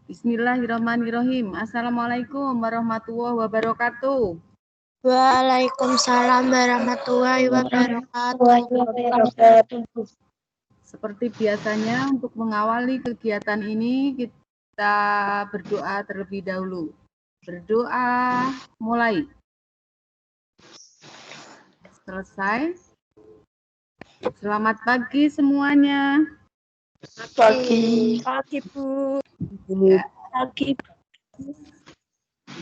Bismillahirrahmanirrahim. Assalamualaikum warahmatullahi wabarakatuh. Waalaikumsalam warahmatullahi wabarakatuh. Seperti biasanya untuk mengawali kegiatan ini kita berdoa terlebih dahulu. Berdoa mulai. Selesai. Selamat pagi semuanya. Pagi. Pagi, Bu. Ya. Pagi.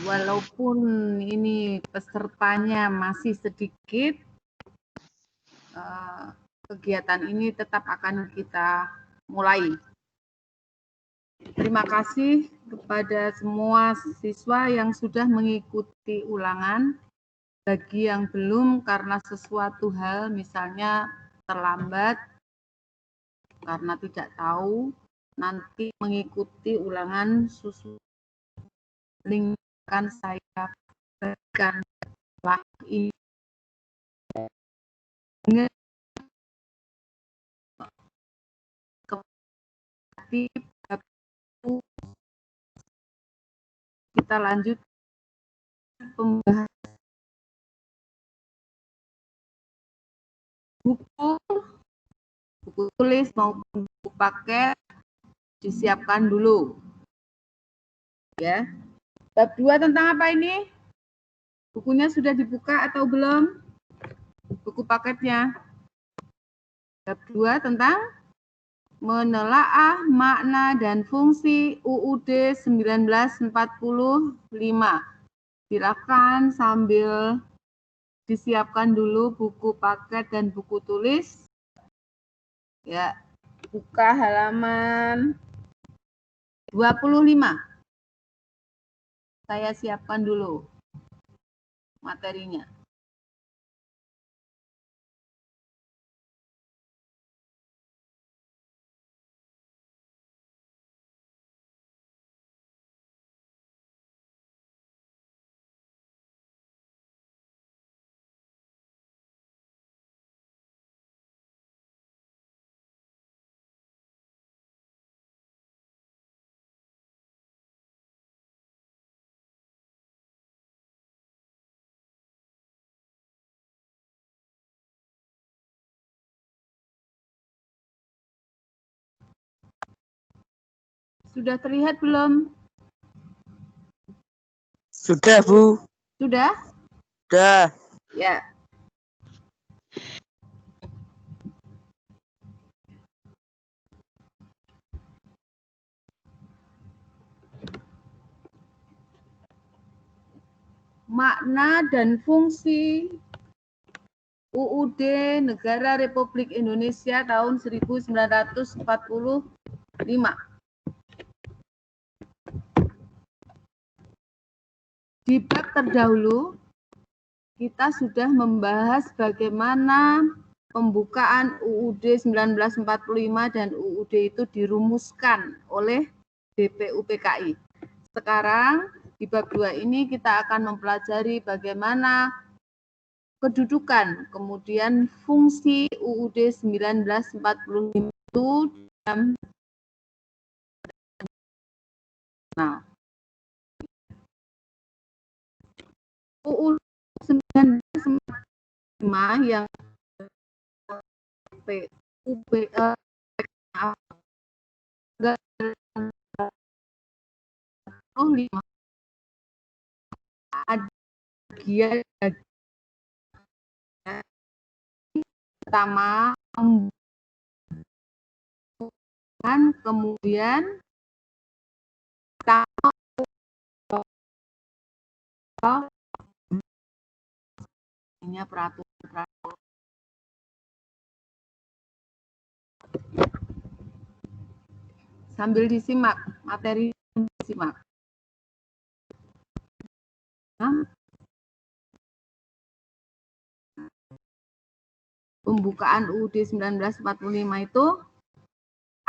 Walaupun ini pesertanya masih sedikit, kegiatan ini tetap akan kita mulai. Terima kasih kepada semua siswa yang sudah mengikuti ulangan. Bagi yang belum karena sesuatu hal, misalnya terlambat, karena tidak tahu, nanti mengikuti ulangan susul link akan saya berikan lagi dengan kita lanjut pembahasan buku tulis maupun buku paket disiapkan dulu ya. Bab 2 tentang apa ini? Bukunya sudah dibuka atau belum? Buku paketnya. Bab 2 tentang menelaah makna dan fungsi UUD 1945. Silakan sambil disiapkan dulu buku paket dan buku tulis. Ya, buka halaman 25. Saya siapkan dulu materinya. Sudah terlihat belum? Sudah, Bu. Sudah? Sudah. Ya. Makna dan fungsi UUD Negara Republik Indonesia tahun 1945. Di bab terdahulu, kita sudah membahas bagaimana pembukaan UUD 1945 dan UUD itu dirumuskan oleh BPUPKI. Sekarang, di bab 2 ini kita akan mempelajari bagaimana kedudukan, kemudian fungsi UUD 1945 itu dalam UUD 1945 yang ada bagian pertama dan kemudian peraturan. Sambil disimak materi, disimak. Pembukaan UUD 1945 itu,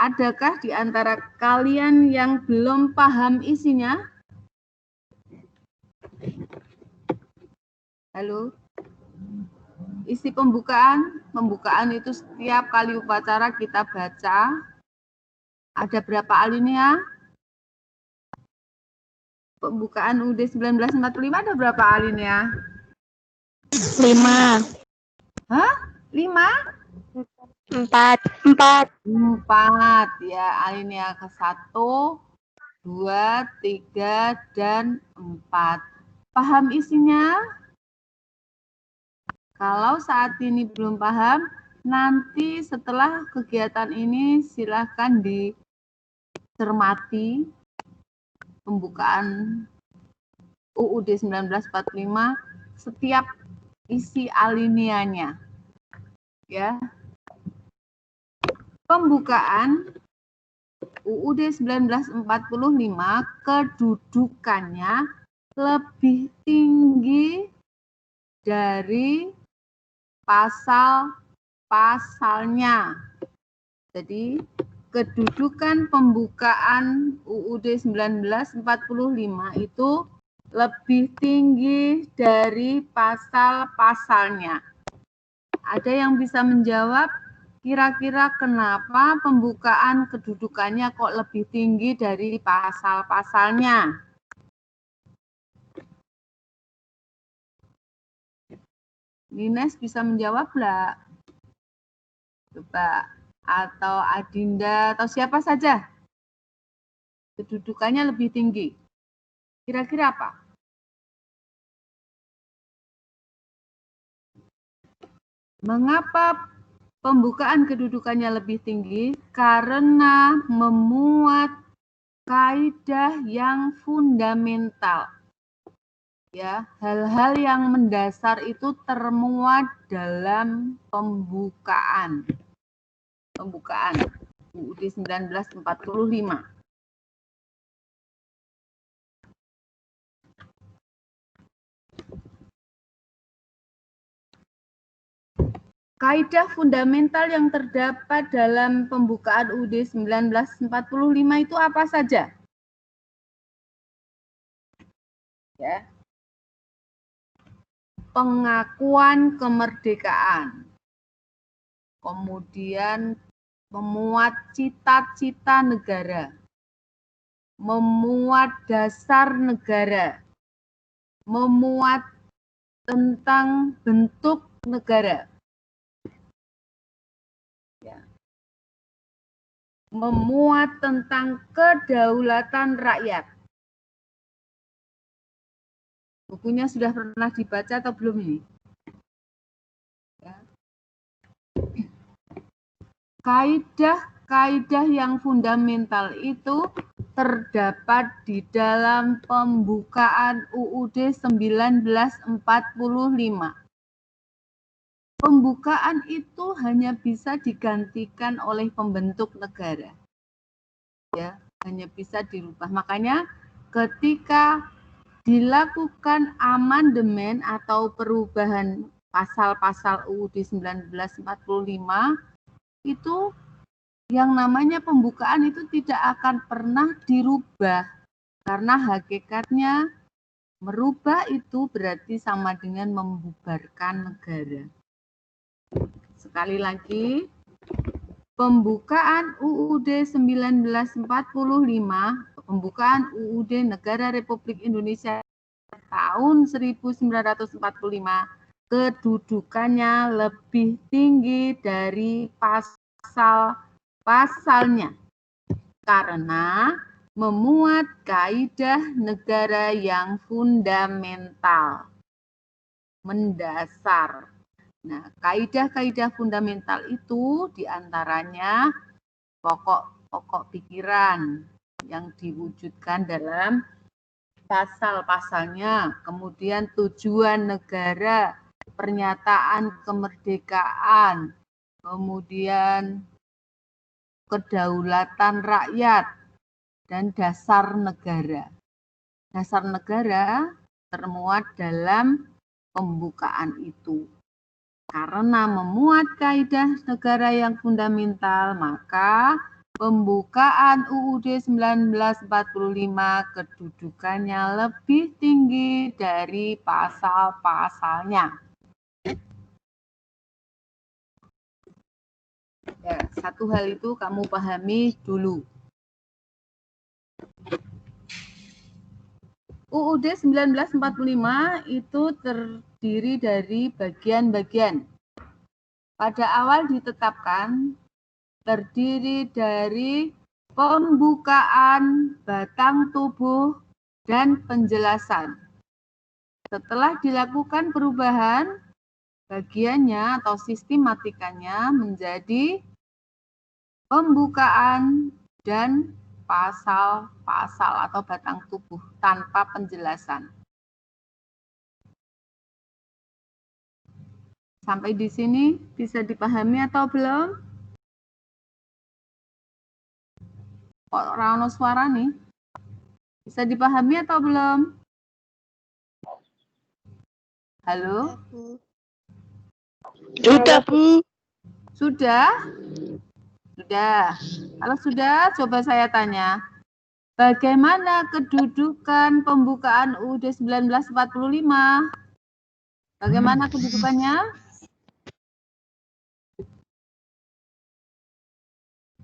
adakah di antara kalian yang belum paham isinya? Halo? Isi pembukaan itu setiap kali upacara kita baca. Ada berapa alinea? pembukaan UUD 1945 ada berapa alinea? 5. Hah? 5? 4. 4 ya, alinea ke-1, 2, 3, dan 4. Paham isinya? Kalau saat ini belum paham, nanti setelah kegiatan ini silakan dicermati pembukaan UUD 1945 setiap isi alineanya. Ya. Pembukaan UUD 1945 kedudukannya lebih tinggi dari pasal-pasalnya. Jadi, kedudukan pembukaan UUD 1945 itu lebih tinggi dari pasal-pasalnya. Ada yang bisa menjawab, kira-kira kenapa pembukaan kedudukannya kok lebih tinggi dari pasal-pasalnya? Nines bisa menjawab nggak? Coba. Atau Adinda, atau siapa saja? Kedudukannya lebih tinggi. Kira-kira apa? Mengapa pembukaan kedudukannya lebih tinggi? Karena memuat kaidah yang fundamental. Ya, hal-hal yang mendasar itu termuat dalam pembukaan UUD 1945. Kaidah fundamental yang terdapat dalam pembukaan UUD 1945 itu apa saja? Ya. Pengakuan kemerdekaan. Kemudian memuat cita-cita negara. Memuat dasar negara. Memuat tentang bentuk negara. Ya. Memuat tentang kedaulatan rakyat. Bukunya sudah pernah dibaca atau belum ini? Ya. Kaidah yang fundamental itu terdapat di dalam pembukaan UUD 1945. Pembukaan itu hanya bisa digantikan oleh pembentuk negara. Ya, hanya bisa dirubah. Makanya ketika dilakukan amandemen atau perubahan pasal-pasal UUD 1945 itu yang namanya pembukaan itu tidak akan pernah dirubah karena hakikatnya merubah itu berarti sama dengan membubarkan negara. Sekali lagi, pembukaan UUD 1945, pembukaan UUD Negara Republik Indonesia tahun 1945, kedudukannya lebih tinggi dari pasal-pasalnya karena memuat kaidah negara yang fundamental, mendasar. Nah, kaidah-kaidah fundamental itu diantaranya pokok-pokok pikiran yang diwujudkan dalam pasal-pasalnya, kemudian tujuan negara, pernyataan kemerdekaan, kemudian kedaulatan rakyat, dan dasar negara. Dasar negara termuat dalam pembukaan itu. Karena memuat kaidah negara yang fundamental, maka pembukaan UUD 1945 kedudukannya lebih tinggi dari pasal-pasalnya. Ya, satu hal itu kamu pahami dulu. UUD 1945 itu terdiri dari bagian-bagian. Pada awal ditetapkan terdiri dari pembukaan, batang tubuh, dan penjelasan. Setelah dilakukan perubahan, bagiannya atau sistematikanya menjadi pembukaan dan pasal-pasal atau batang tubuh tanpa penjelasan. Sampai di sini bisa dipahami atau belum? Kok ora ono suara nih? Bisa dipahami atau belum? Halo? Sudah, Bu. Sudah? Sudah. Kalau sudah, coba saya tanya. Bagaimana kedudukan pembukaan UUD 1945? Bagaimana kedudukannya?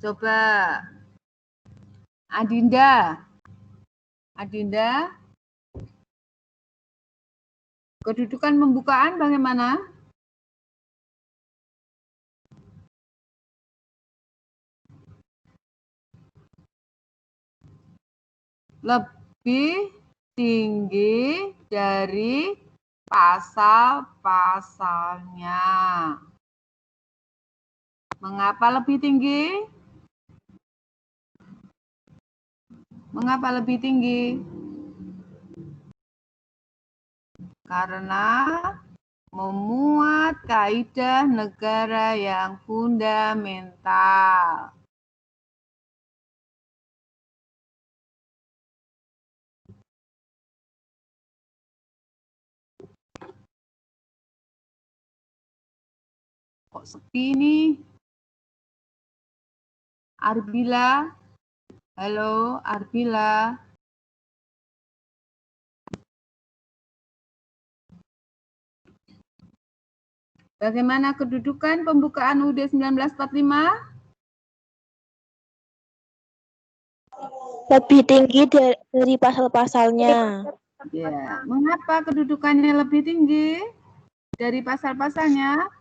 Coba. Adinda. Adinda. Kedudukan pembukaan bagaimana? Lebih tinggi dari pasal-pasalnya. Mengapa lebih tinggi? Mengapa lebih tinggi? Karena memuat kaidah negara yang fundamental. Kok sepi nih? Arbila? Halo, Arbila? Bagaimana kedudukan pembukaan UUD 1945? Lebih tinggi dari pasal-pasalnya. Ya, mengapa kedudukannya lebih tinggi dari pasal-pasalnya?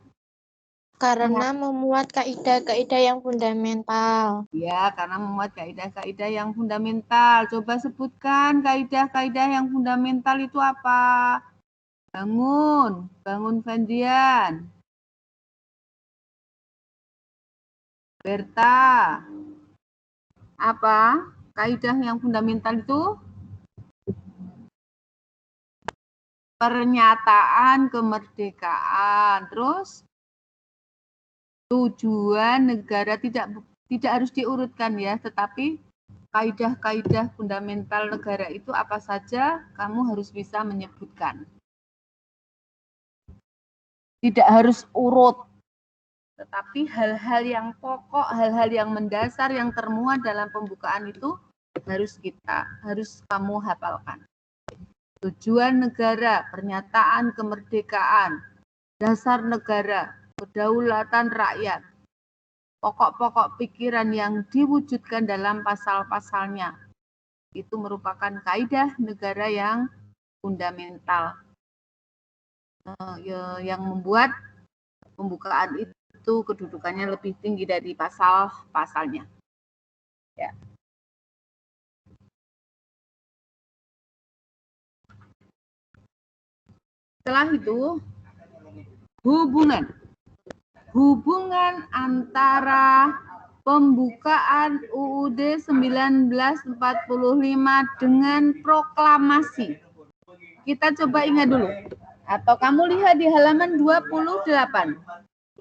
Karena memuat kaidah-kaidah yang fundamental. Ya, karena memuat kaidah-kaidah yang fundamental. Coba sebutkan kaidah-kaidah yang fundamental itu apa? Bangun Fendian. Berta, apa kaidah yang fundamental itu? Pernyataan kemerdekaan. Terus tujuan negara tidak harus diurutkan ya, tetapi kaidah-kaidah fundamental negara itu apa saja kamu harus bisa menyebutkan. Tidak harus urut, tetapi hal-hal yang pokok, hal-hal yang mendasar yang termuat dalam pembukaan itu harus kamu hafalkan. Tujuan negara, pernyataan kemerdekaan, dasar negara, kedaulatan rakyat, pokok-pokok pikiran yang diwujudkan dalam pasal-pasalnya. Itu merupakan kaidah negara yang fundamental. Yang membuat pembukaan itu kedudukannya lebih tinggi dari pasal-pasalnya. Ya. Setelah itu, hubungan antara pembukaan UUD 1945 dengan proklamasi. Kita coba ingat dulu. Atau kamu lihat di halaman 28.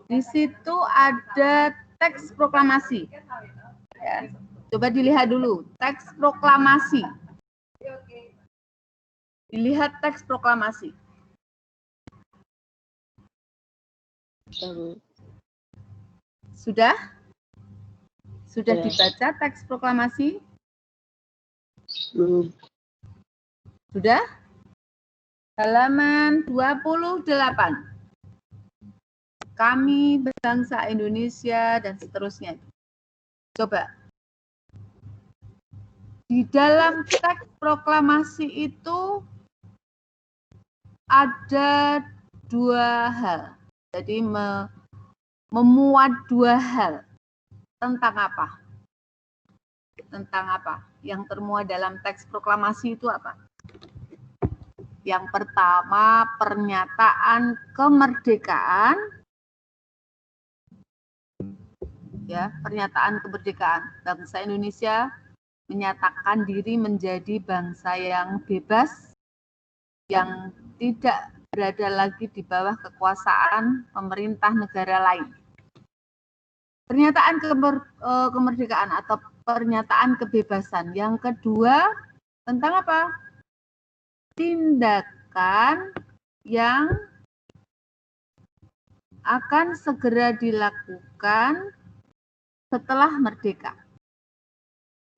Di situ ada teks proklamasi. Ya. Coba dilihat dulu, teks proklamasi. Dilihat teks proklamasi. Sudah? Sudah dibaca teks proklamasi? Sudah? Halaman 28. Kami bangsa Indonesia dan seterusnya. Coba. di dalam teks proklamasi itu ada dua hal. Jadi memuat dua hal. Tentang apa? Tentang apa? Yang termuat dalam teks proklamasi itu apa? Yang pertama, pernyataan kemerdekaan. Ya, pernyataan kemerdekaan. Bangsa Indonesia menyatakan diri menjadi bangsa yang bebas, yang tidak berada lagi di bawah kekuasaan pemerintah negara lain. Pernyataan kemerdekaan atau pernyataan kebebasan. Yang kedua, tentang apa? Tindakan yang akan segera dilakukan setelah merdeka.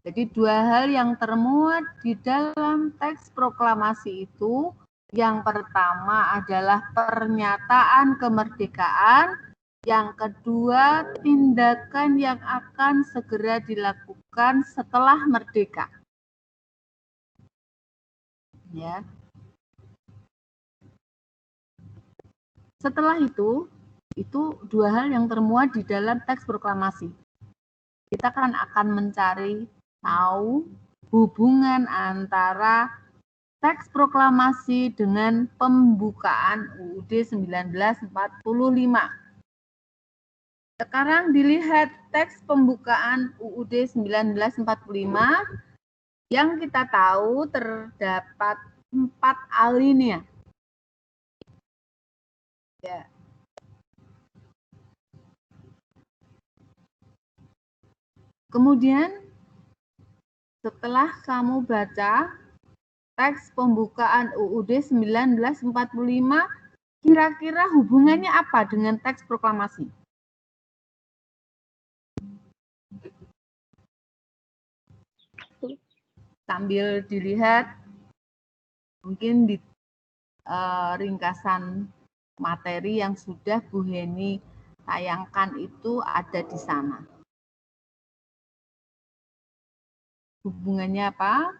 Jadi dua hal yang termuat di dalam teks proklamasi itu, yang pertama adalah pernyataan kemerdekaan, yang kedua tindakan yang akan segera dilakukan setelah merdeka. Ya. Setelah itu dua hal yang termuat di dalam teks proklamasi. Kita kan akan mencari tahu hubungan antara teks proklamasi dengan pembukaan UUD 1945. Sekarang dilihat teks pembukaan UUD 1945 yang kita tahu terdapat 4 alinea. Ya. Kemudian setelah kamu baca teks pembukaan UUD 1945, kira-kira hubungannya apa dengan teks proklamasi? Sambil dilihat, mungkin di ringkasan materi yang sudah Bu Heni tayangkan itu ada di sana. Hubungannya apa?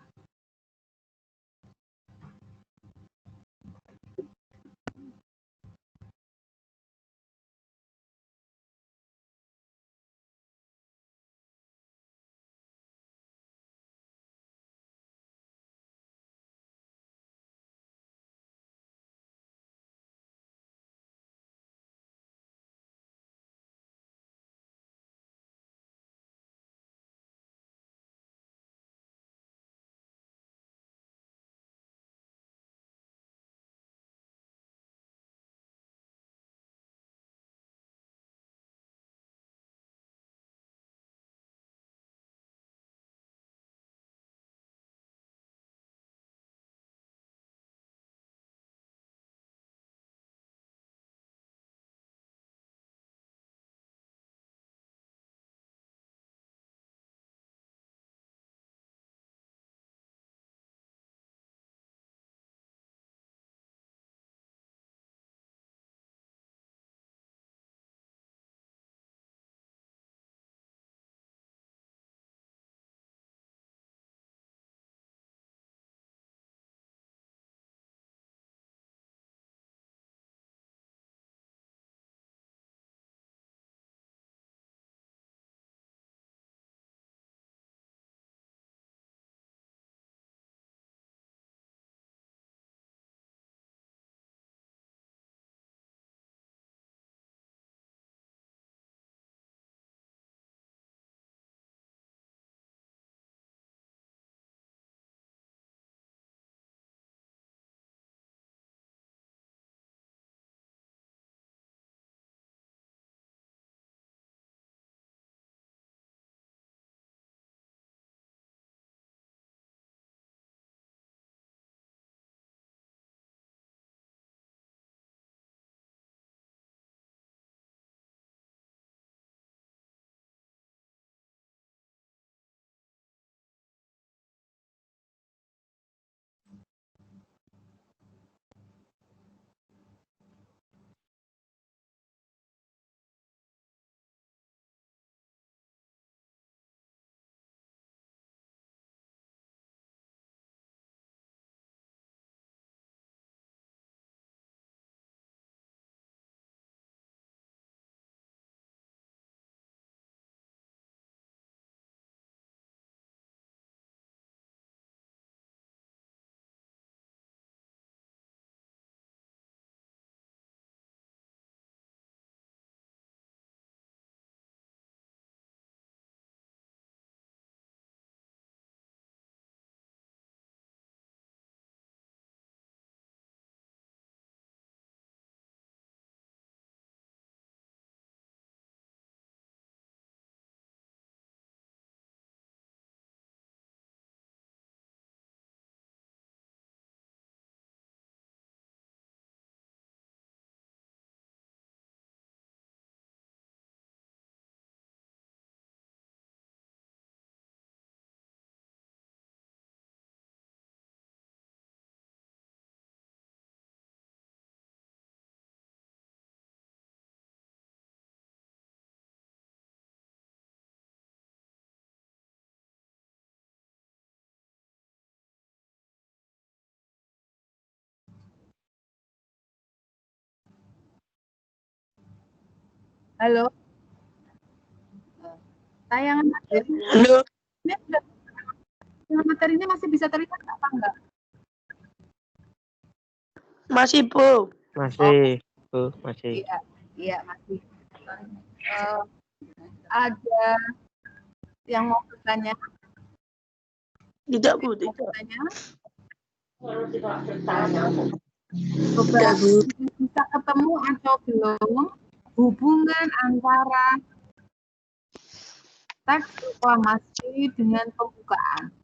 Halo. Tayangan materi. Halo. Materinya masih bisa terlihat apa enggak? Masih, Bu. Masih, Bu, masih. Iya, masih. Ada yang mau bertanya? Tidak, Bu. Tidak. Coba bisa ketemu atau belum hubungan antara teks proklamasi dengan pembukaan?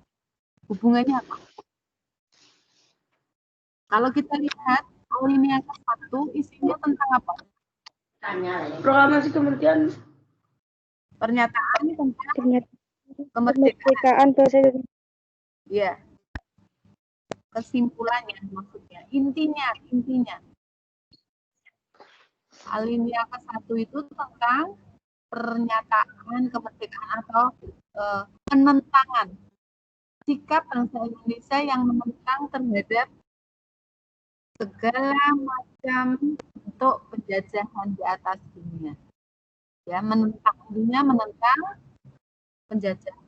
Hubungannya apa? Kalau kita lihat alinea ke-1 isinya tentang apa? Proklamasi kemerdekaan. Pernyataan tentang Kemerdekaan bahasa Indonesia. Iya. Kesimpulannya maksudnya, intinya. Alinea ke-1 itu tentang pernyataan kemerdekaan atau penentangan sikap bangsa Indonesia yang menentang terhadap segala macam bentuk penjajahan di atas dunia. Ya, menentang penjajahan.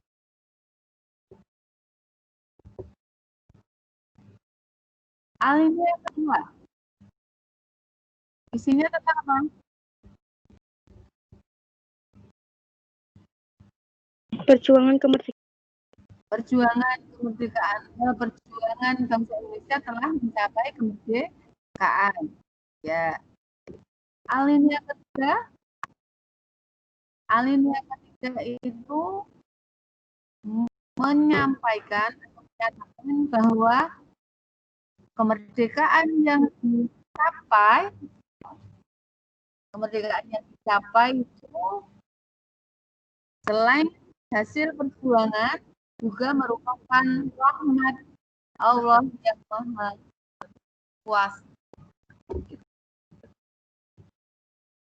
Alinea kedua, isinya tentang apa? Perjuangan kemerdekaan. Perjuangan bangsa Indonesia telah mencapai kemerdekaan. Ya. Alinea ketiga itu menyampaikan bahwa kemerdekaan yang dicapai itu selain hasil perjuangan juga merupakan rahmat Allah yang Maha Kuasa.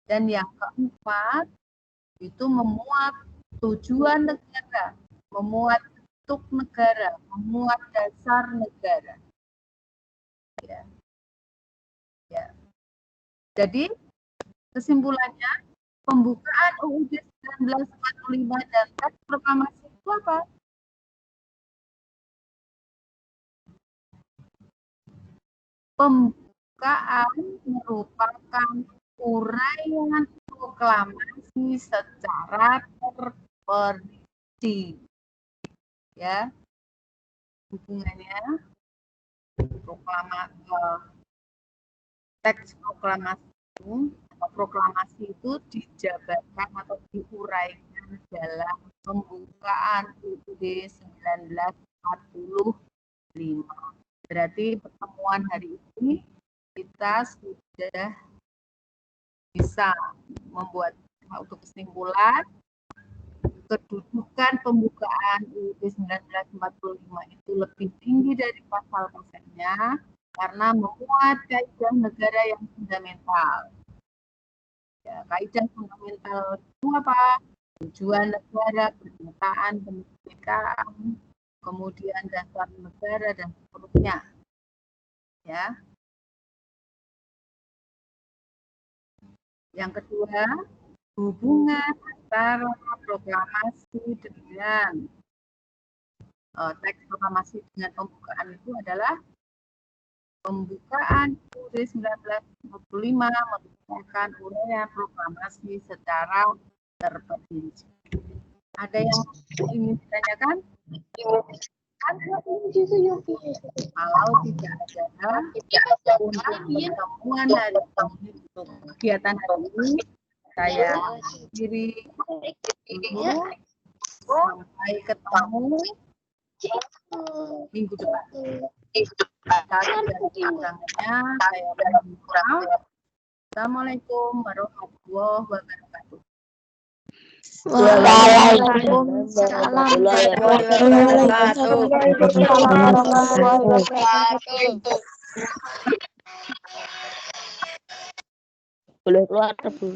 Dan yang keempat itu memuat tujuan negara, memuat bentuk negara, memuat dasar negara. Ya. Jadi kesimpulannya, pembukaan UUD 1945 dan teks proklamasi itu apa? Pembukaan merupakan uraian proklamasi secara terperinci. Ya, hubungannya teks proklamasi itu dijabarkan atau diuraikan dalam pembukaan UUD 1945. Berarti pertemuan hari ini kita sudah bisa membuat untuk kesimpulan kedudukan pembukaan UUD 1945 itu lebih tinggi dari pasal-pasalnya karena memuat kaidah negara yang fundamental. Ya, kaidah fundamental itu apa? Tujuan negara, pernyataan kemerdekaan, kemudian dasar negara dan seterusnya. Ya. Yang kedua, hubungan antara proklamasi dengan teks proklamasi dengan pembukaan itu adalah pembukaan UUD 1945 merupakan uraian proklamasi secara terperinci. Ada yang ingin ditanyakan? Kalau tidak ada untuk pertemuan hari ini, untuk kegiatan hari ini, saya akhiri dulu. Sampai ketemu minggu depan. Saya Assalamualaikum warahmatullahi wabarakatuh. Waalaikumsalam warahmatullahi wabarakatuh. Boleh keluar, Bu.